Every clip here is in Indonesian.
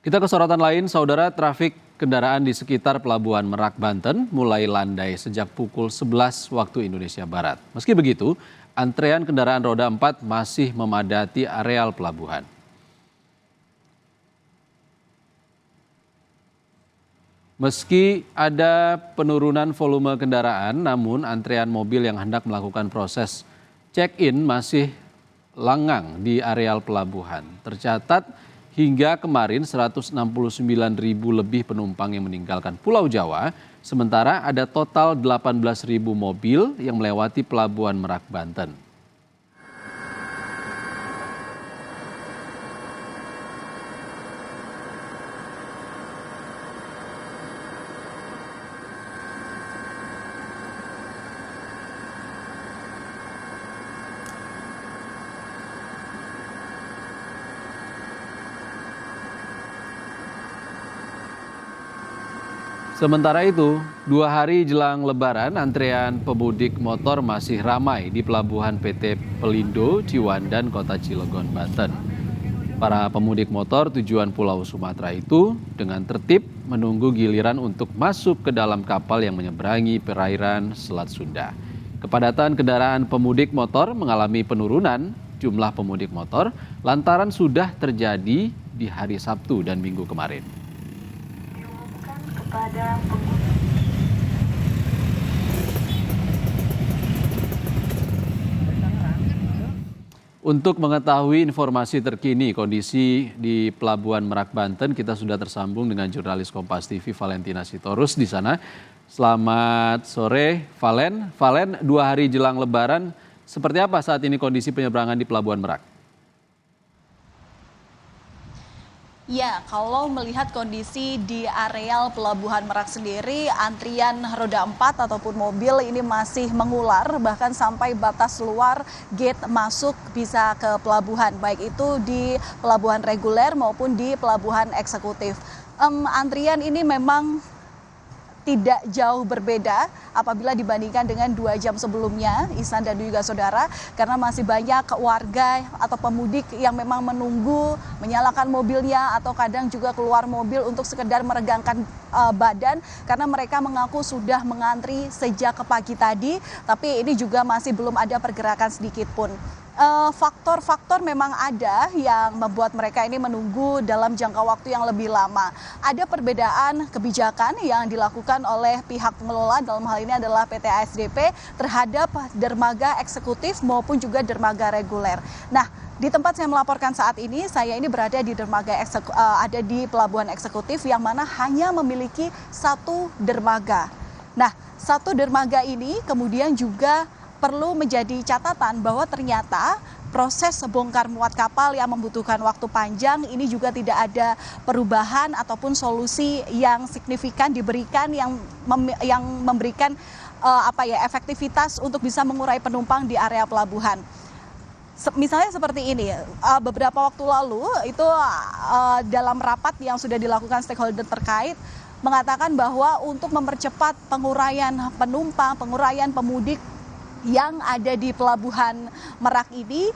Kita ke sorotan lain, saudara. Trafik kendaraan di sekitar Pelabuhan Merak, Banten mulai landai sejak pukul 11 waktu Indonesia Barat. Meski begitu, antrean kendaraan roda 4 masih memadati areal pelabuhan. Meski ada penurunan volume kendaraan, namun antrean mobil yang hendak melakukan proses check-in masih lengang di areal pelabuhan. Tercatat hingga kemarin 169.000 lebih penumpang yang meninggalkan Pulau Jawa, sementara ada total 18.000 mobil yang melewati Pelabuhan Merak, Banten. Sementara itu, 2 hari jelang Lebaran, antrean pemudik motor masih ramai di Pelabuhan PT Pelindo, Ciwandan, Kota Cilegon, Banten. Para pemudik motor tujuan Pulau Sumatera itu dengan tertib menunggu giliran untuk masuk ke dalam kapal yang menyeberangi perairan Selat Sunda. Kepadatan kendaraan pemudik motor mengalami penurunan jumlah pemudik motor lantaran sudah terjadi di hari Sabtu dan Minggu kemarin. Untuk mengetahui informasi terkini kondisi di Pelabuhan Merak, Banten, kita sudah tersambung dengan jurnalis Kompas TV Valentina Sitorus di sana. Selamat sore, Valen. Valen, 2 hari jelang Lebaran, seperti apa saat ini kondisi penyeberangan di Pelabuhan Merak? Ya, kalau melihat kondisi di areal Pelabuhan Merak sendiri, antrian roda 4 ataupun mobil ini masih mengular, bahkan sampai batas luar gate masuk bisa ke pelabuhan, baik itu di pelabuhan reguler maupun di pelabuhan eksekutif. Antrian ini memang tidak jauh berbeda apabila dibandingkan dengan 2 jam sebelumnya, Ihsan dan juga saudara, karena masih banyak warga atau pemudik yang memang menunggu, menyalakan mobilnya atau kadang juga keluar mobil untuk sekedar meregangkan badan karena mereka mengaku sudah mengantri sejak pagi tadi, tapi ini juga masih belum ada pergerakan sedikit pun. Faktor-faktor memang ada yang membuat mereka ini menunggu dalam jangka waktu yang lebih lama. Ada perbedaan kebijakan yang dilakukan oleh pihak pengelola, dalam hal ini adalah PT ASDP, terhadap dermaga eksekutif maupun juga dermaga reguler. Nah, di tempat saya melaporkan saat ini, saya ini berada di ada di pelabuhan eksekutif yang mana hanya memiliki 1 dermaga. Nah, 1 dermaga ini kemudian juga perlu menjadi catatan bahwa ternyata proses bongkar muat kapal yang membutuhkan waktu panjang ini juga tidak ada perubahan ataupun solusi yang signifikan diberikan yang memberikan efektivitas untuk bisa mengurai penumpang di area pelabuhan. Misalnya seperti ini, beberapa waktu lalu itu dalam rapat yang sudah dilakukan stakeholder terkait mengatakan bahwa untuk mempercepat penguraian penumpang, penguraian pemudik yang ada di Pelabuhan Merak ini,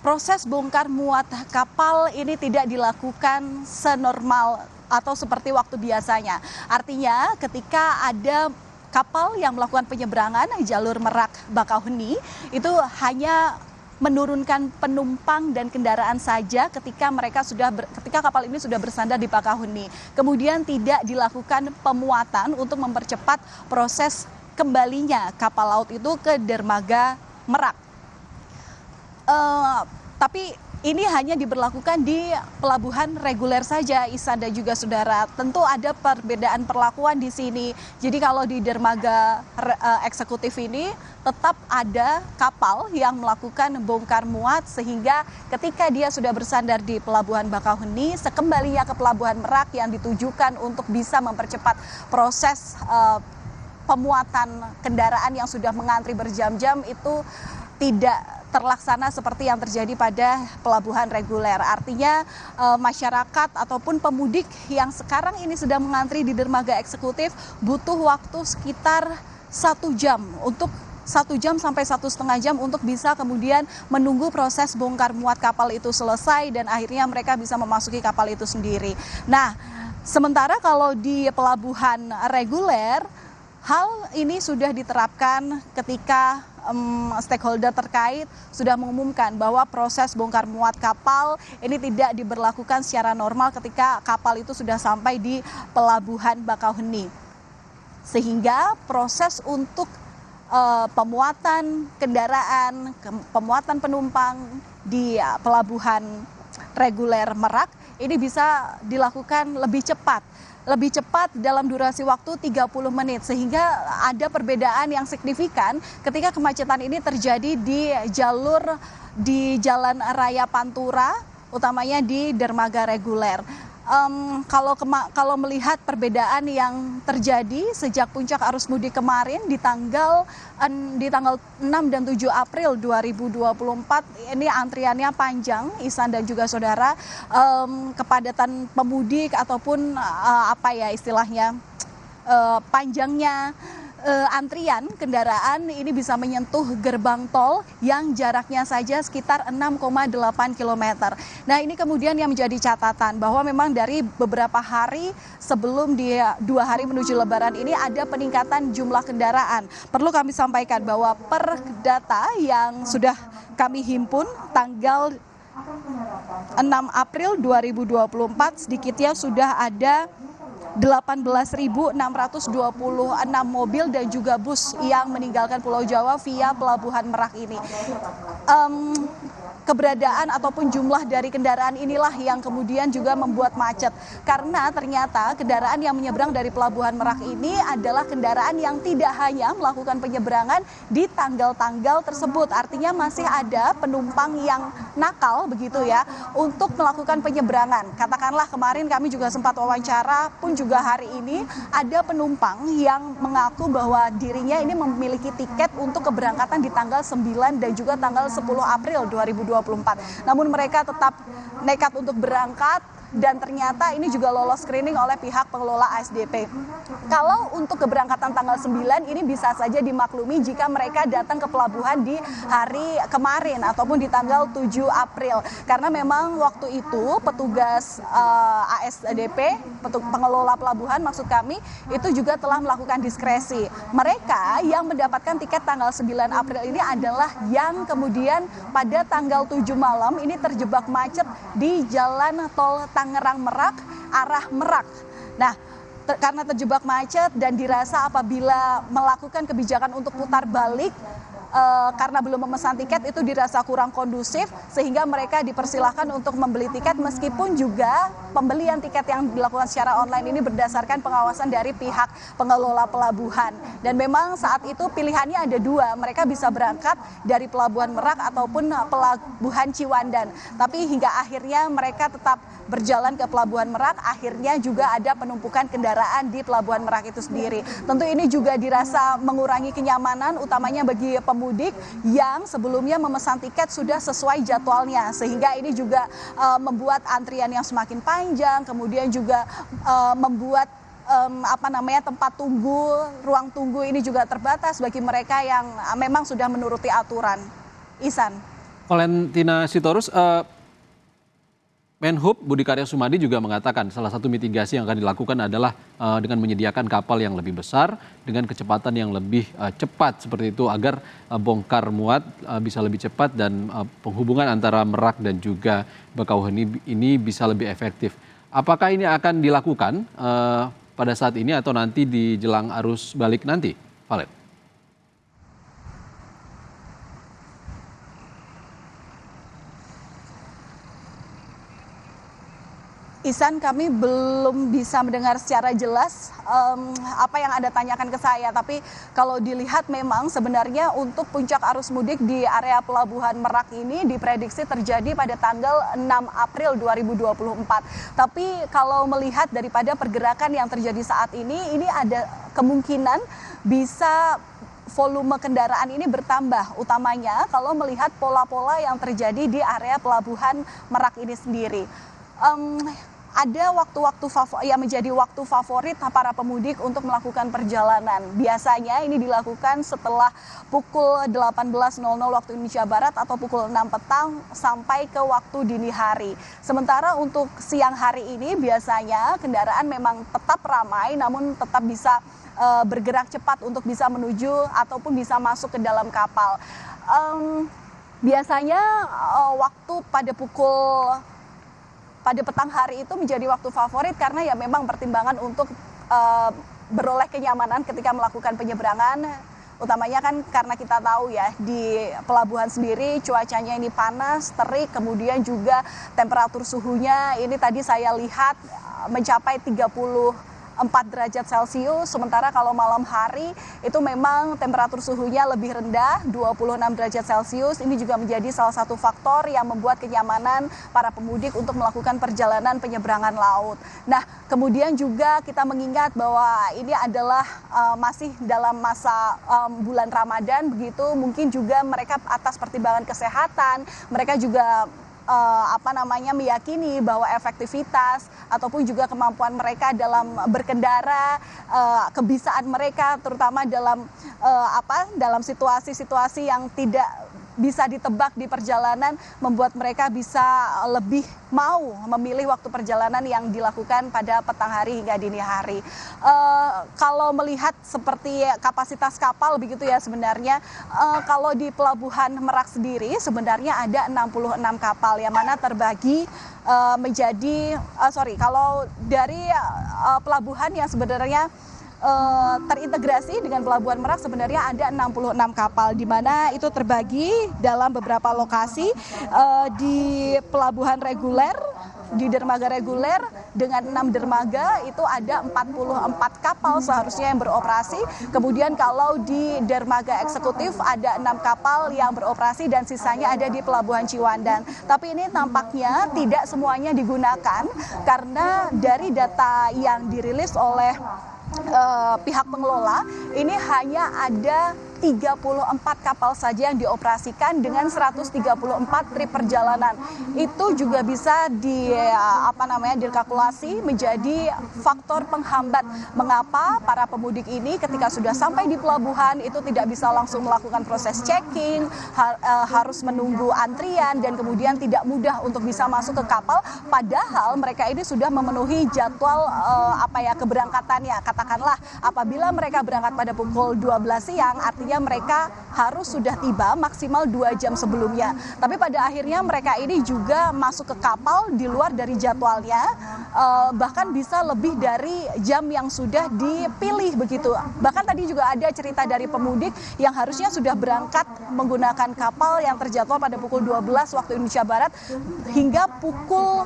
proses bongkar muat kapal ini tidak dilakukan senormal atau seperti waktu biasanya. Artinya ketika ada kapal yang melakukan penyeberangan jalur Merak Bakauheni itu hanya menurunkan penumpang dan kendaraan saja ketika kapal ini sudah bersandar di Bakauheni. Kemudian tidak dilakukan pemuatan untuk mempercepat proses kembalinya kapal laut itu ke dermaga Merak. Tapi ini hanya diberlakukan di pelabuhan reguler saja, Ihsan dan juga saudara. Tentu ada perbedaan perlakuan di sini. Jadi kalau di dermaga eksekutif ini tetap ada kapal yang melakukan bongkar muat sehingga ketika dia sudah bersandar di Pelabuhan Bakauheni, sekembalinya ke Pelabuhan Merak yang ditujukan untuk bisa mempercepat proses pemuatan kendaraan yang sudah mengantri berjam-jam itu tidak terlaksana seperti yang terjadi pada pelabuhan reguler. Artinya masyarakat ataupun pemudik yang sekarang ini sedang mengantri di dermaga eksekutif butuh waktu sekitar 1 jam untuk 1 jam sampai 1,5 jam untuk bisa kemudian menunggu proses bongkar muat kapal itu selesai dan akhirnya mereka bisa memasuki kapal itu sendiri. Nah, sementara kalau di pelabuhan reguler, hal ini sudah diterapkan ketika stakeholder terkait sudah mengumumkan bahwa proses bongkar muat kapal ini tidak diberlakukan secara normal ketika kapal itu sudah sampai di pelabuhan Bakauheni. Sehingga proses untuk pemuatan kendaraan, pemuatan penumpang di pelabuhan reguler Merak ini bisa dilakukan lebih cepat dalam durasi waktu 30 menit sehingga ada perbedaan yang signifikan ketika kemacetan ini terjadi di Jalan Raya Pantura, utamanya di dermaga reguler. Kalau melihat perbedaan yang terjadi sejak puncak arus mudik kemarin di tanggal 6 dan 7 April 2024 ini antriannya panjang, Ihsan dan juga saudara, kepadatan pemudik ataupun panjangnya antrian kendaraan ini bisa menyentuh gerbang tol yang jaraknya saja sekitar 6,8 km. Nah, ini kemudian yang menjadi catatan bahwa memang dari beberapa hari sebelum 2 hari menuju Lebaran ini ada peningkatan jumlah kendaraan. Perlu kami sampaikan bahwa per data yang sudah kami himpun tanggal 6 April 2024 sedikitnya sudah ada 18.626 mobil dan juga bus yang meninggalkan Pulau Jawa via Pelabuhan Merak ini. Keberadaan ataupun jumlah dari kendaraan inilah yang kemudian juga membuat macet. Karena ternyata kendaraan yang menyeberang dari Pelabuhan Merak ini adalah kendaraan yang tidak hanya melakukan penyeberangan di tanggal-tanggal tersebut. Artinya masih ada penumpang yang nakal begitu ya untuk melakukan penyeberangan. Katakanlah kemarin kami juga sempat wawancara pun juga hari ini ada penumpang yang mengaku bahwa dirinya ini memiliki tiket untuk keberangkatan di tanggal 9 dan juga tanggal 10 April 2024. Namun mereka tetap nekat untuk berangkat dan ternyata ini juga lolos screening oleh pihak pengelola ASDP. Kalau untuk keberangkatan tanggal 9 ini bisa saja dimaklumi jika mereka datang ke pelabuhan di hari kemarin ataupun di tanggal 7 April. Karena memang waktu itu petugas ASDP, pengelola pelabuhan maksud kami, itu juga telah melakukan diskresi. Mereka yang mendapatkan tiket tanggal 9 April ini adalah yang kemudian pada tanggal 7 malam ini terjebak macet di jalan tol Tangerang Merak arah Merak. Nah, karena terjebak macet dan dirasa apabila melakukan kebijakan untuk putar balik karena belum memesan tiket itu dirasa kurang kondusif sehingga mereka dipersilahkan untuk membeli tiket meskipun juga pembelian tiket yang dilakukan secara online ini berdasarkan pengawasan dari pihak pengelola pelabuhan. Dan memang saat itu pilihannya ada 2, mereka bisa berangkat dari Pelabuhan Merak ataupun Pelabuhan Ciwandan. Tapi hingga akhirnya mereka tetap berjalan ke Pelabuhan Merak, akhirnya juga ada penumpukan kendaraan di Pelabuhan Merak itu sendiri. Tentu ini juga dirasa mengurangi kenyamanan utamanya bagi pemudik yang sebelumnya memesan tiket sudah sesuai jadwalnya, sehingga ini juga membuat antrian yang semakin panjang, kemudian juga membuat tempat tunggu, ruang tunggu ini juga terbatas bagi mereka yang memang sudah menuruti aturan. Ihsan. Valentina Sitorus, Menhub Budi Karya Sumadi juga mengatakan salah satu mitigasi yang akan dilakukan adalah dengan menyediakan kapal yang lebih besar dengan kecepatan yang lebih cepat seperti itu agar bongkar muat bisa lebih cepat dan penghubungan antara Merak dan juga Bakauheni ini bisa lebih efektif. Apakah ini akan dilakukan pada saat ini atau nanti di jelang arus balik nanti, Valen? Ihsan, kami belum bisa mendengar secara jelas apa yang Anda tanyakan ke saya. Tapi kalau dilihat memang sebenarnya untuk puncak arus mudik di area Pelabuhan Merak ini diprediksi terjadi pada tanggal 6 April 2024. Tapi kalau melihat daripada pergerakan yang terjadi saat ini ada kemungkinan bisa volume kendaraan ini bertambah, utamanya kalau melihat pola-pola yang terjadi di area Pelabuhan Merak ini sendiri. ada waktu-waktu yang menjadi waktu favorit para pemudik untuk melakukan perjalanan. Biasanya ini dilakukan setelah pukul 18.00 waktu Indonesia Barat atau pukul 6 petang sampai ke waktu dini hari. Sementara untuk siang hari ini biasanya kendaraan memang tetap ramai namun tetap bisa bergerak cepat untuk bisa menuju ataupun bisa masuk ke dalam kapal. Biasanya waktu pada petang hari itu menjadi waktu favorit karena ya memang pertimbangan untuk beroleh kenyamanan ketika melakukan penyeberangan. Utamanya kan karena kita tahu ya di pelabuhan sendiri cuacanya ini panas, terik, kemudian juga temperatur suhunya ini tadi saya lihat mencapai 34 derajat Celcius, sementara kalau malam hari itu memang temperatur suhunya lebih rendah, 26 derajat Celcius. Ini juga menjadi salah satu faktor yang membuat kenyamanan para pemudik untuk melakukan perjalanan penyeberangan laut. Nah, kemudian juga kita mengingat bahwa ini adalah masih dalam masa bulan Ramadan, begitu mungkin juga mereka atas pertimbangan kesehatan, mereka juga meyakini bahwa efektivitas ataupun juga kemampuan mereka dalam berkendara, kebisaan mereka terutama dalam situasi-situasi yang tidak bisa ditebak di perjalanan membuat mereka bisa lebih mau memilih waktu perjalanan yang dilakukan pada petang hari hingga dini hari. Kalau melihat seperti kapasitas kapal begitu ya sebenarnya kalau di Pelabuhan Merak sendiri sebenarnya ada 66 kapal yang mana terbagi kalau dari pelabuhan yang sebenarnya terintegrasi dengan Pelabuhan Merak sebenarnya ada 66 kapal di mana itu terbagi dalam beberapa lokasi di pelabuhan reguler, di dermaga reguler dengan 6 dermaga itu ada 44 kapal seharusnya yang beroperasi. Kemudian kalau di dermaga eksekutif ada 6 kapal yang beroperasi dan sisanya ada di Pelabuhan Ciwandan. Tapi ini tampaknya tidak semuanya digunakan karena dari data yang dirilis oleh pihak pengelola ini hanya ada 34 kapal saja yang dioperasikan dengan 134 trip perjalanan. Itu juga bisa dikalkulasi menjadi faktor penghambat mengapa para pemudik ini ketika sudah sampai di pelabuhan itu tidak bisa langsung melakukan proses checking, harus menunggu antrian dan kemudian tidak mudah untuk bisa masuk ke kapal padahal mereka ini sudah memenuhi jadwal keberangkatannya. Katakanlah apabila mereka berangkat pada pukul 12 siang artinya mereka harus sudah tiba maksimal 2 jam sebelumnya. Tapi pada akhirnya mereka ini juga masuk ke kapal di luar dari jadwalnya, bahkan bisa lebih dari jam yang sudah dipilih begitu. Bahkan tadi juga ada cerita dari pemudik yang harusnya sudah berangkat menggunakan kapal yang terjadwal pada pukul 12 waktu Indonesia Barat hingga pukul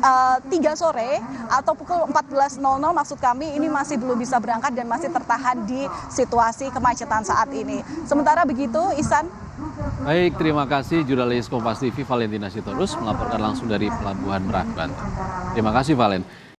3 sore atau pukul 14.00 maksud kami ini masih belum bisa berangkat dan masih tertahan di situasi kemacetan saat ini. Sementara begitu, Ihsan. Baik, terima kasih jurnalis Kompas TV Valentina Sitorus melaporkan langsung dari Pelabuhan Merak, Banten. Terima kasih, Valen.